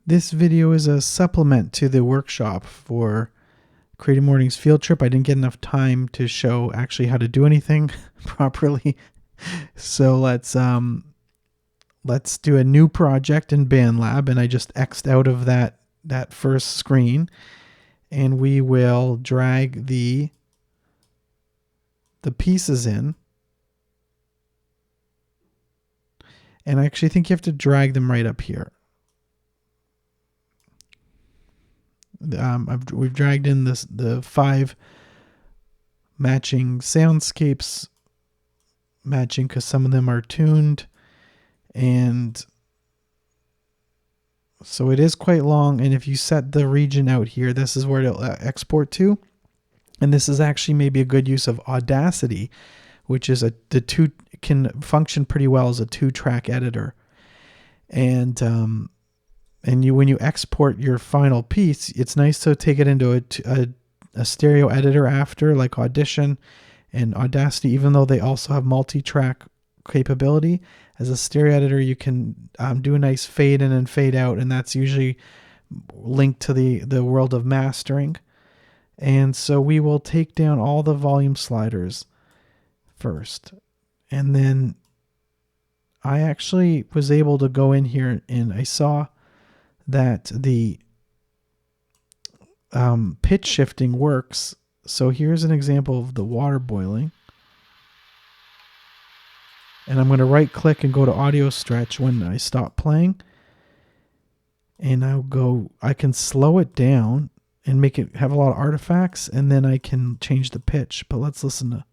This video is a supplement to the workshop for Creative Mornings field trip. I didn't get enough time to show actually how to do anything properly. So let's do a new project in BandLab, and I just X'd out of that first screen, and we will drag the pieces in. And I actually think you have to drag them right up here. We've dragged in the 5 matching soundscapes, matching because some of them are tuned, and so it is quite long. And if you set the region out here, this is where it'll export to, and this is actually maybe a good use of Audacity, which is can function pretty well as a 2-track editor. And when you export your final piece, it's nice to take it into a stereo editor after, like Audition and Audacity, even though they also have multi-track capability. As a stereo editor, you can do a nice fade in and fade out, and that's usually linked to the world of mastering. And so we will take down all the volume sliders first, and then I actually was able to go in here and I saw that the pitch shifting works. So here's an example of the water boiling. And I'm going to right click and go to audio stretch when I stop playing. And I can slow it down and make it have a lot of artifacts, and then I can change the pitch. But let's listen to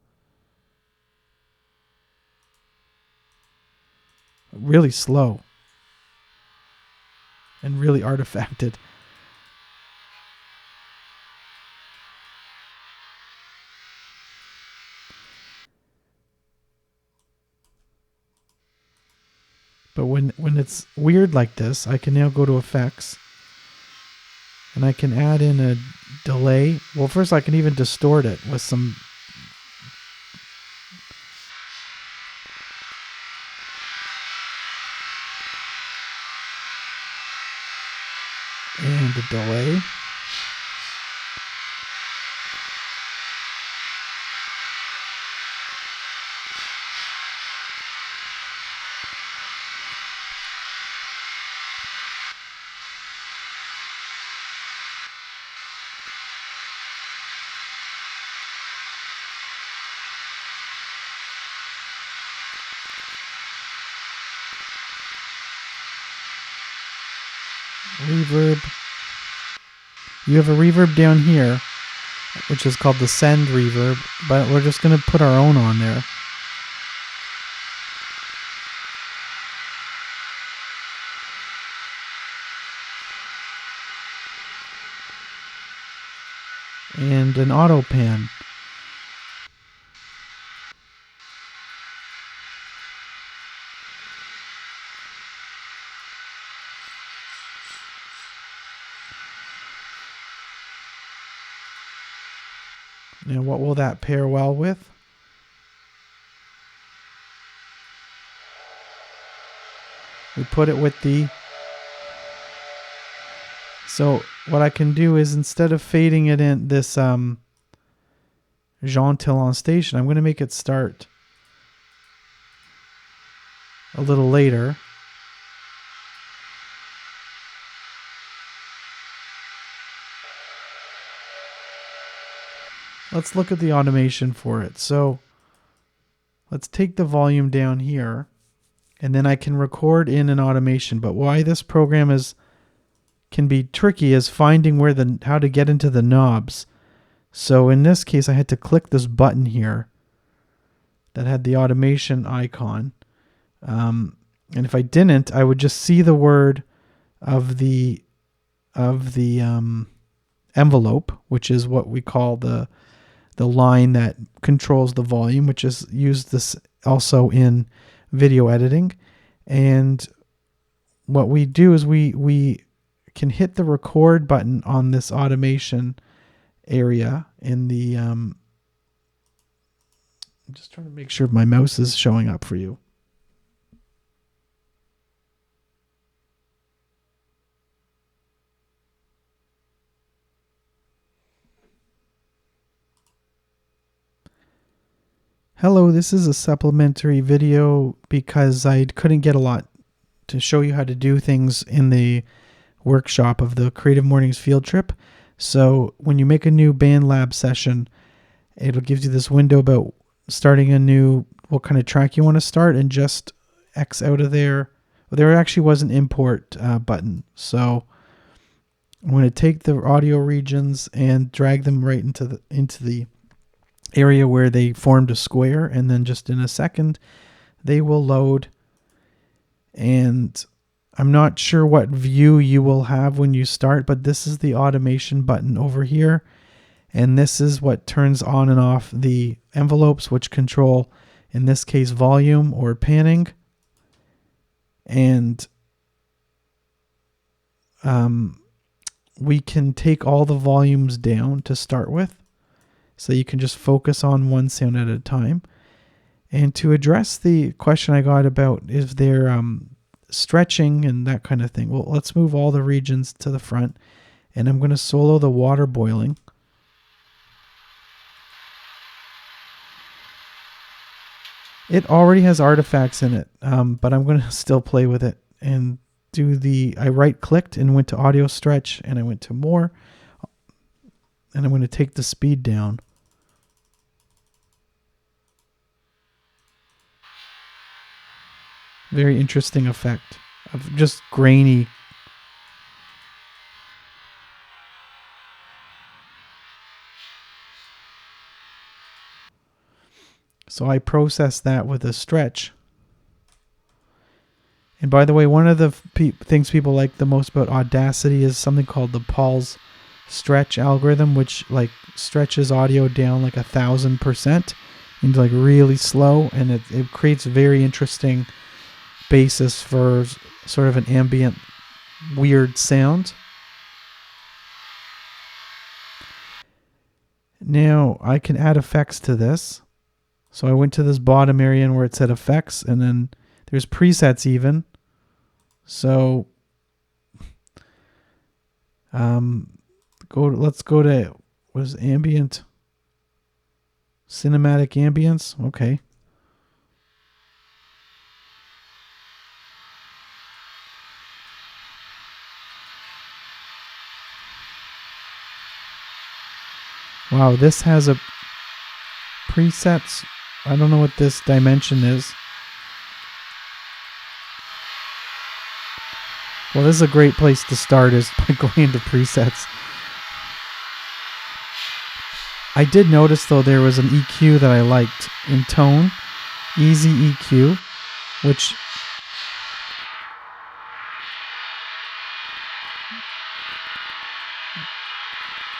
really slow and really artifacted. But when it's weird like this, I can now go to effects and I can add in a delay. Well, first I can even distort it with some and a delay. Reverb. You have a reverb down here, which is called the send reverb, but we're just going to put our own on there. And an auto pan. Now, what will that pair well with? We put it with the... So what I can do is, instead of fading it in this Jean Tillon station, I'm going to make it start a little later. Let's look at the automation for it. So let's take the volume down here, and then I can record in an automation. But why this program can be tricky is finding how to get into the knobs. So in this case, I had to click this button here that had the automation icon. And if I didn't, I would just see the word of the envelope, which is what we call the line that controls the volume, which is used this also in video editing. And what we do is we can hit the record button on this automation area in the I'm just trying to make sure my mouse is showing up for you. Hello, this is a supplementary video because I couldn't get a lot to show you how to do things in the workshop of the Creative Mornings field trip. So when you make a new BandLab session, it'll give you this window about starting a new, what kind of track you want to start, and just X out of there. Well, there actually was an import button. So I'm going to take the audio regions and drag them right into the area where they formed a square, and then just in a second they will load. And I'm not sure what view you will have when you start, but this is the automation button over here, and this is what turns on and off the envelopes, which control, in this case, volume or panning. And we can take all the volumes down to start with, so you can just focus on one sound at a time. And to address the question I got about if they're stretching and that kind of thing, well, let's move all the regions to the front, and I'm going to solo the water boiling. It already has artifacts in it, but I'm going to still play with it and do I right clicked and went to audio stretch, and I went to more, and I'm going to take the speed down. Very interesting effect of just grainy. So I process that with a stretch. And by the way, one of the things people like the most about Audacity is something called the Paul's stretch algorithm, which like stretches audio down like 1,000% into like really slow, and it creates a very interesting basis for sort of an ambient weird sound. Now I can add effects to this. So I went to this bottom area where it said effects, and then there's presets even. So let's go to, what is ambient? Cinematic ambience. Okay. Wow, this has a presets. I don't know what this dimension is. Well, this is a great place to start, is by going into presets. I did notice though there was an EQ that I liked in tone, easy EQ, which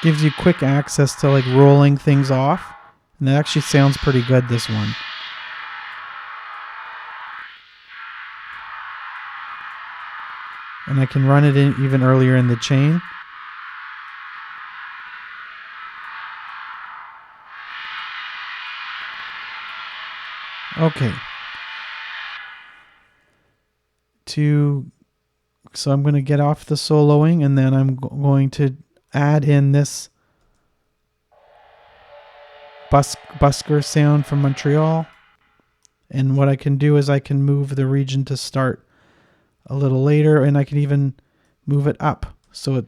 gives you quick access to like rolling things off. And that actually sounds pretty good, this one. And I can run it in even earlier in the chain. Okay. So I'm going to get off the soloing, and then I'm going to add in this busker sound from Montreal. And what I can do is I can move the region to start a little later, and I can even move it up. So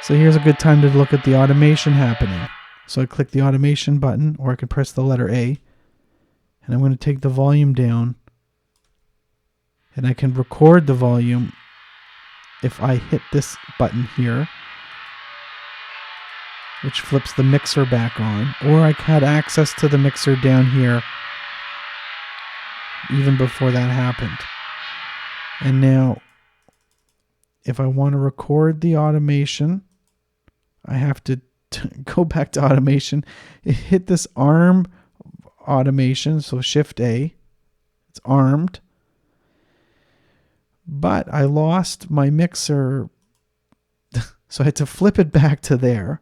here's a good time to look at the automation happening. So I click the automation button, or I can press the letter A, and I'm going to take the volume down, and I can record the volume if I hit this button here, which flips the mixer back on, or I had access to the mixer down here even before that happened. And now if I want to record the automation, I have to go back to automation, hit this arm automation, so Shift A, it's armed. But I lost my mixer, so I had to flip it back to there.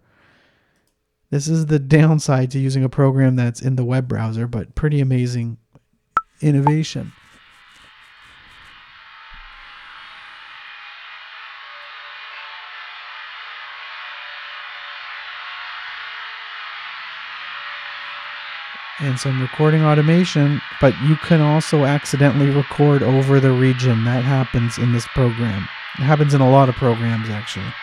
This is the downside to using a program that's in the web browser, but pretty amazing innovation. and some recording automation, but you can also accidentally record over the region. That happens in this program. It happens in a lot of programs, actually.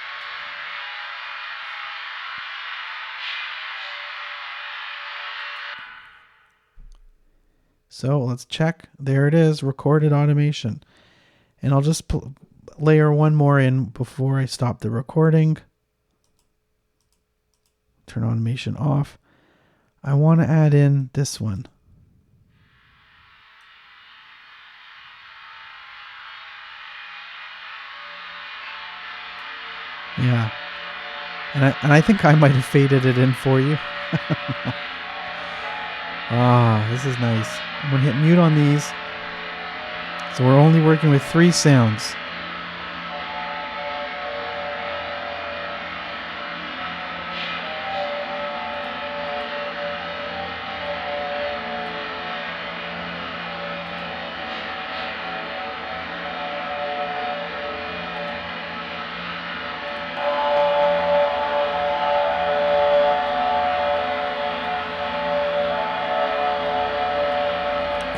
So let's check. There it is, recorded automation. And I'll just layer one more in before I stop the recording. Turn automation off. I want to add in this one. Yeah. And I think I might have faded it in for you. Ah, this is nice. I'm going to hit mute on these. So we're only working with 3 sounds.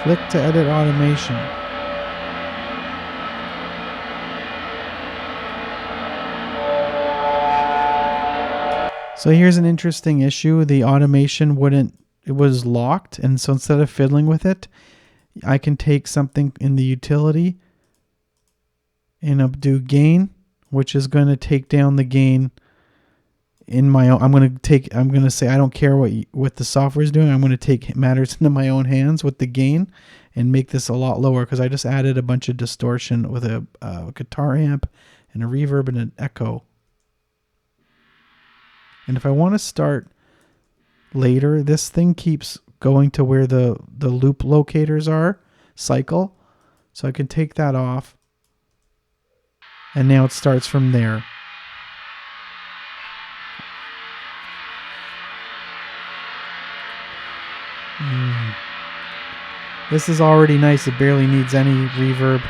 Click to edit automation. So here's an interesting issue. The automation it was locked, and so instead of fiddling with it, I can take something in the utility and do gain, which is going to take down the gain in my own. I'm going to say I don't care what the software is doing. I'm going to take matters into my own hands with the gain and make this a lot lower, because I just added a bunch of distortion with a guitar amp and a reverb and an echo. And if I want to start later, this thing keeps going to where the loop locators are, cycle. So I can take that off. And now it starts from there. This is already nice. It barely needs any reverb,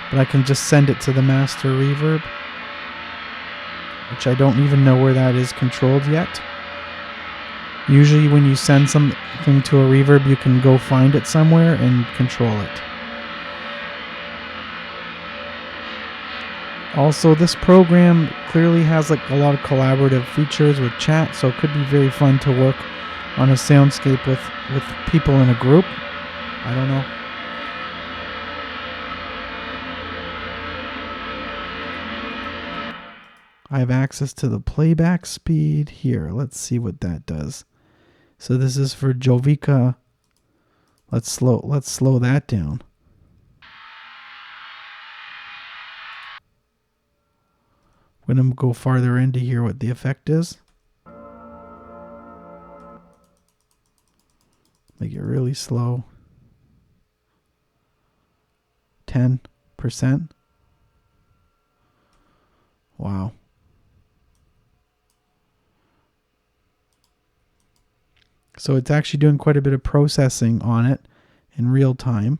but I can just send it to the master reverb, which I don't even know where that is controlled yet. Usually when you send something to a reverb, you can go find it somewhere and control it. Also, this program clearly has like a lot of collaborative features with chat, so it could be very fun to work on a soundscape with people in a group. I don't know. I have access to the playback speed here. Let's see what that does. So this is for Jovica. Let's slow that down. I'm going to go farther in to hear what the effect is. Make it really slow. 10%. Wow. So it's actually doing quite a bit of processing on it in real time.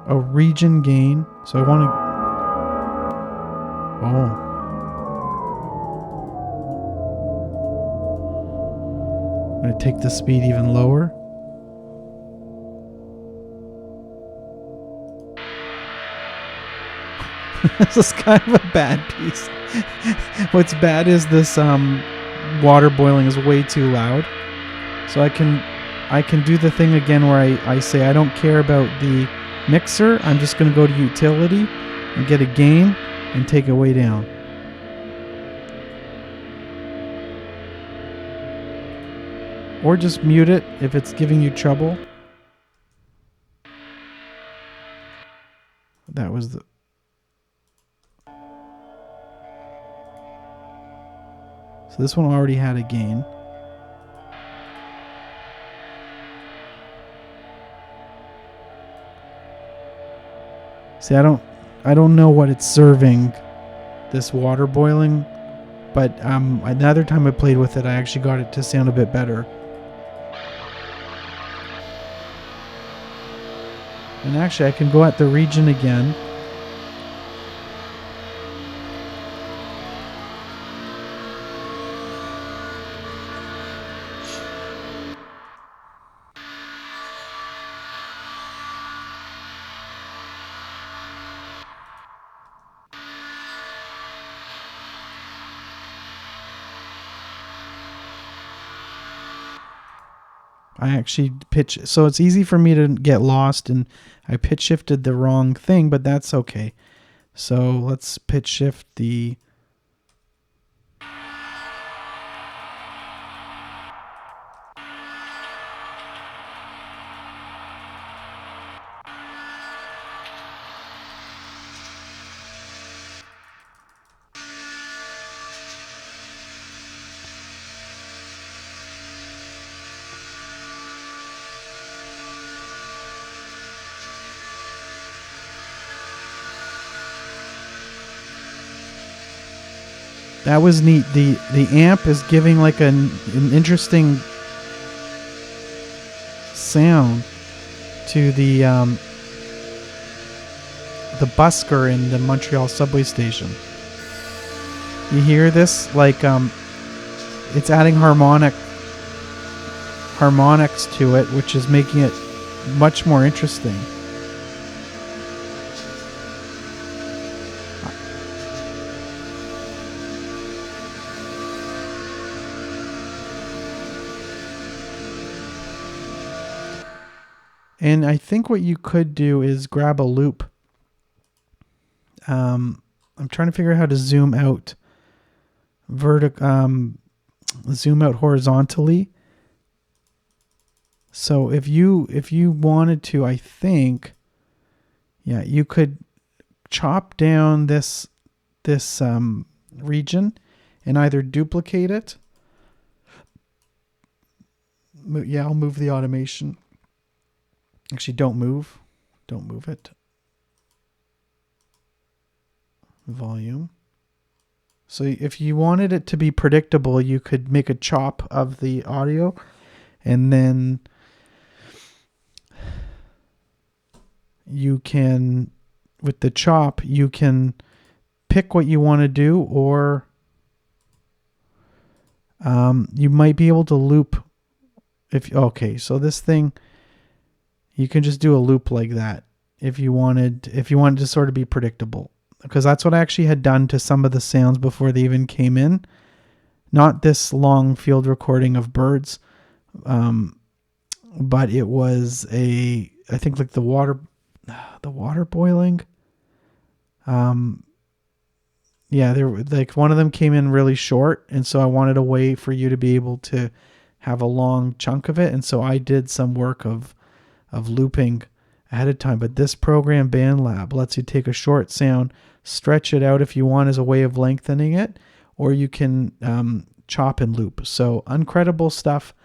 A region gain. So I want to... Oh. I'm going to take the speed even lower. This is kind of a bad piece. What's bad is this water boiling is way too loud. So I can do the thing again where I say I don't care about the mixer. I'm just going to go to utility and get a gain and take it way down. Or just mute it if it's giving you trouble. That was the... So this one already had a gain. See, I don't know what it's serving, this water boiling, but another time I played with it, I actually got it to sound a bit better. And actually I can go at the region again. I actually pitch, so it's easy for me to get lost, and I pitch shifted the wrong thing, but that's okay. So let's pitch shift the, that was neat. The amp is giving like an interesting sound to the busker in the Montreal subway station. You hear this? Like it's adding harmonics to it, which is making it much more interesting. And I think what you could do is grab a loop. I'm trying to figure out how to zoom out zoom out horizontally. So if you wanted to, I think, yeah, you could chop down this region and either duplicate it. Yeah, I'll move the automation. Actually, don't move it. Volume. So if you wanted it to be predictable, you could make a chop of the audio, and then you can, with the chop, you can pick what you want to do, or you might be able to loop. Okay, so this thing, you can just do a loop like that if you wanted to sort of be predictable, because that's what I actually had done to some of the sounds before they even came in. Not this long field recording of birds, but it was I think like the water boiling. Yeah, like one of them came in really short, and so I wanted a way for you to be able to have a long chunk of it, and so I did some work of looping ahead of time. But this program, BandLab, lets you take a short sound, stretch it out if you want as a way of lengthening it, or you can chop and loop. So incredible stuff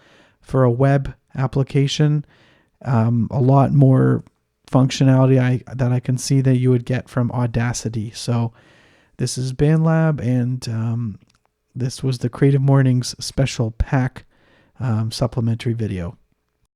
for a web application. A lot more functionality that I can see that you would get from Audacity. So this is BandLab, and this was the Creative Mornings special pack supplementary video.